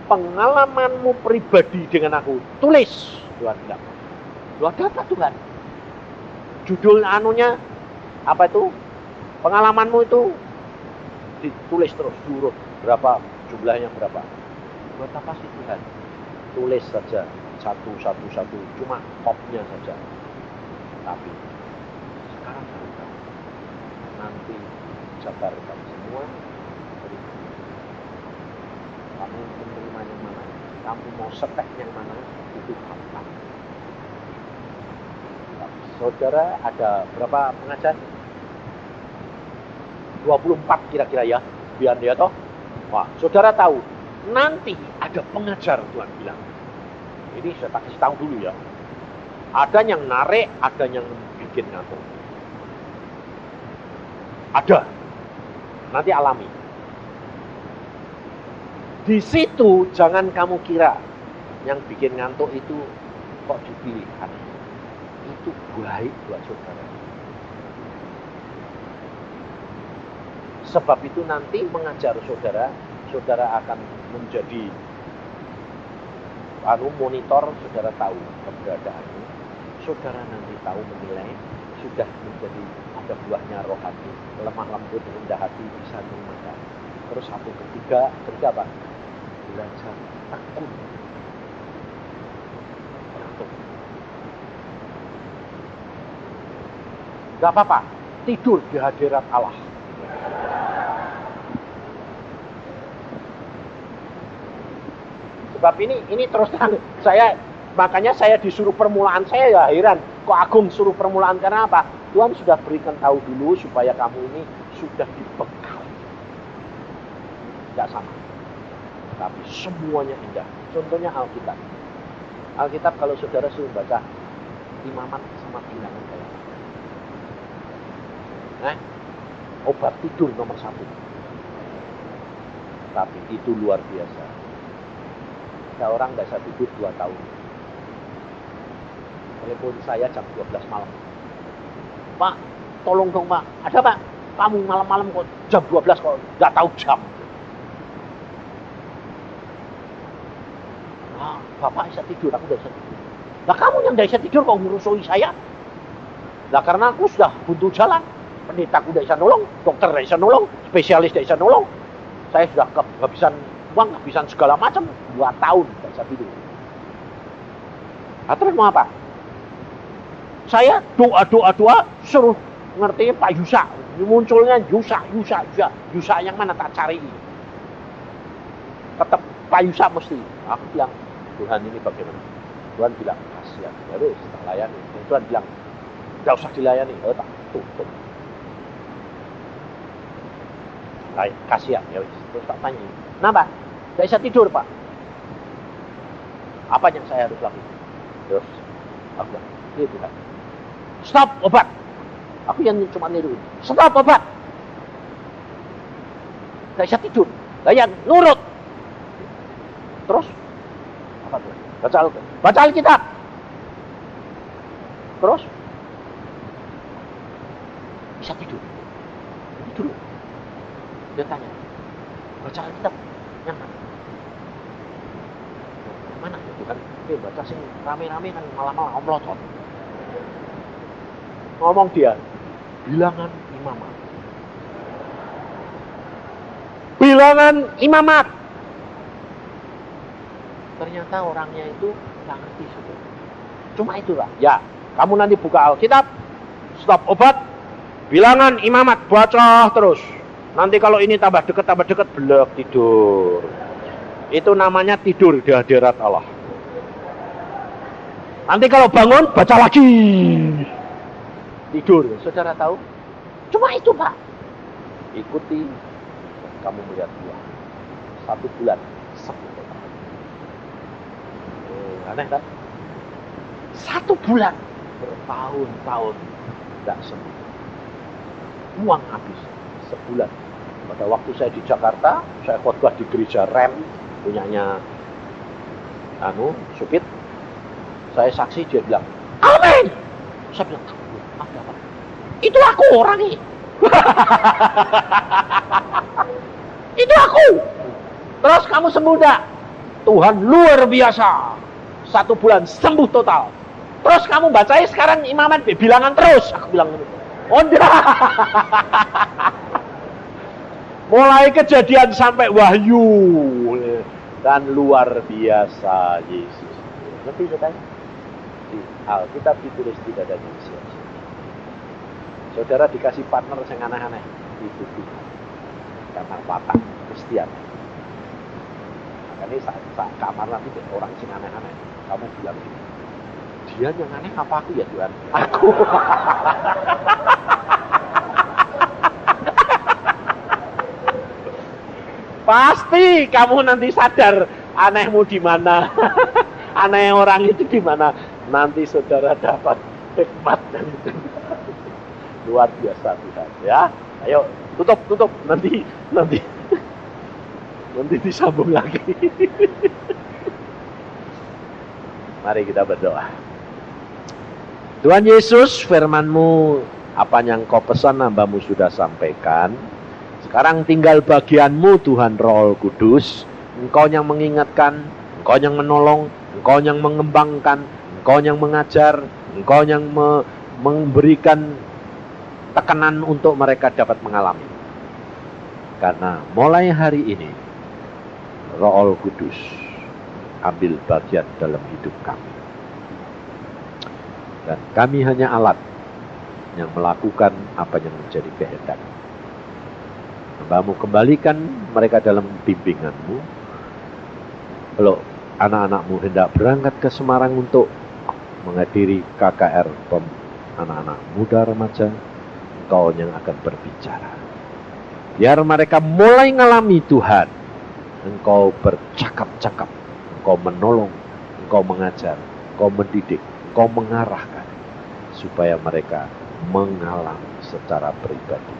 pengalamanmu pribadi dengan aku tulis, Tuhan bilang. Lu ada apa Tuhan? Judul anunya apa itu? Pengalamanmu itu ditulis terus diurut berapa jumlahnya berapa. Buat apa sih Tuhan? Tulis saja satu, cuma kopnya saja. Tapi sekarang saya tahu, nanti jabarkan semua. Kamu menerima yang mana, kamu mau setek yang mana, itu gampang. Saudara ada berapa pengajar? 24 kira-kira ya, biar dia toh. Wah, saudara tahu, nanti ada pengajar Tuhan bilang. Ini saya tak kasih tahu dulu ya. Ada yang narik, ada yang bikin ngantuk. Ada. Nanti alami. Di situ jangan kamu kira yang bikin ngantuk itu kok dipilih. Itu baik buat saudara. Sebab itu nanti mengajar saudara, saudara akan menjadi monitor, saudara tahu keberadaannya. Saudara nanti tahu menilai, sudah menjadi ada buahnya rohani, lemah lembut, rendah hati, bisa menerima. Terus satu ketiga apa? Belajar tekun. Gak apa-apa, tidur di hadirat Allah. Sebab ini terus terang, makanya saya disuruh permulaan, saya ya heran, kok Agung suruh permulaan karena apa? Tuhan sudah berikan tahu dulu supaya kamu ini sudah dibekal. Tidak sama. Tapi semuanya indah. Contohnya Alkitab. Alkitab kalau saudara suruh baca imamat sama bilangan kayak obat tidur nomor 1. Tapi itu luar biasa. Ada orang nggak bisa tidur 2 tahun. Telepon saya jam 12 malam. Pak, tolong dong Pak. Ada Pak? Kamu malam-malam kok jam 12 kok nggak tahu jam. Bapak bisa tidur, aku tidak bisa tidur. Lah kamu yang tidak bisa tidur kok ngurusoi saya? Lah karena aku sudah buntu jalan. Pendeta aku tidak bisa nolong, dokter tidak bisa nolong, spesialis tidak bisa nolong. Saya sudah kehabisan uang, kehabisan segala macam. 2 tahun tidak bisa tidur. Nah, terus mau apa? Saya doa, suruh ngerti Pak Yusa. Munculnya Yusa yang mana tak cari ini. Tetap Pak Yusa mesti. Aku bilang, Tuhan ini bagaimana? Tuhan bilang, kasihan. Ya wis, tak layani. Tuhan bilang, tidak usah dilayani. Tak tutup. Kasihan, ya wis. Terus tak tanya, kenapa? Tidak bisa tidur Pak. Apa yang saya harus lakukan? Terus, aku bilang, ini Tuhan. Stop obat. Aku yang cuma niru. Stop obat. Tidak bisa tidur. Layan, nurut. Terus, apa tuh? Baca Alkitab. Terus, bisa tidur. Tidur. Dia tanya, baca Alkitab yang mana? Mana itu kan? Baca sing rame-rame kan malah omlotot. Ngomong dia, bilangan imamat. Bilangan imamat. Ternyata orangnya itu nggak ngerti sudah. Cuma itulah. Ya, kamu nanti buka Alkitab, stop obat, bilangan imamat, baca terus. Nanti kalau ini tambah dekat, belok tidur. Itu namanya tidur di hadirat Allah. Nanti kalau bangun, baca lagi. Tidur, saudara tahu? Cuma itu Pak. Ikuti, kamu melihat dia. 1 bulan, sembuh. Aneh kan? 1 bulan, bertahun-tahun tidak sembuh. Uang habis, sebulan. Pada waktu saya di Jakarta, saya khotbah di gereja Rem, punyanya Supit. Saya saksi, dia bilang, amin. Saya bilang, ada apa? Itu aku orangnya. Itu aku. Terus kamu sembuh enggak? Tuhan luar biasa. 1 bulan sembuh total. Terus kamu bacanya sekarang imaman bilangan terus. Aku bilang, oh enggak. Mulai kejadian sampai wahyu. Dan luar biasa Yesus. Ngerti saudara? Di Alkitab ditulis tidak ada yang sia-sia. Saudara dikasih partner yang aneh-aneh. Itu Tuhan. Karena watak Kristian. Makanya saat kamar nanti orang yang aneh-aneh. Kamu bilang gini, dia yang aneh apa aku ya Tuhan? Aku. Pasti kamu nanti sadar anehmu di mana. Aneh orang itu di mana. Nanti saudara dapat hikmat dari Tuhan. Luar biasa Tuhan ya. Ayo tutup nanti disambung lagi. Mari kita berdoa. Tuhan Yesus, firman-Mu apa yang Kau pesan hamba-Mu sudah sampaikan. Sekarang tinggal bagian-Mu Tuhan Roh Kudus. Engkau yang mengingatkan, Engkau yang menolong, Engkau yang mengembangkan, Engkau yang mengajar, Engkau yang memberikan tekanan untuk mereka dapat mengalami. Karena mulai hari ini Roh Kudus ambil bagian dalam hidup kami. Dan kami hanya alat yang melakukan apa yang menjadi kehendak. Hamba-Mu kembalikan mereka dalam bimbingan-Mu. Kalau anak-anak-Mu hendak berangkat ke Semarang untuk menghadiri KKR anak-anak muda remaja, Engkau yang akan berbicara. Biar mereka mulai ngalami Tuhan. Engkau bercakap-cakap, Engkau menolong, Engkau mengajar, Engkau mendidik, Engkau mengarahkan, supaya mereka mengalami secara pribadi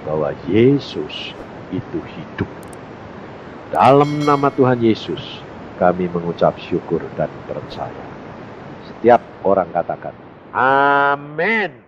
bahwa Yesus itu hidup. Dalam nama Tuhan Yesus, kami mengucap syukur dan percaya. Setiap orang katakan, amin.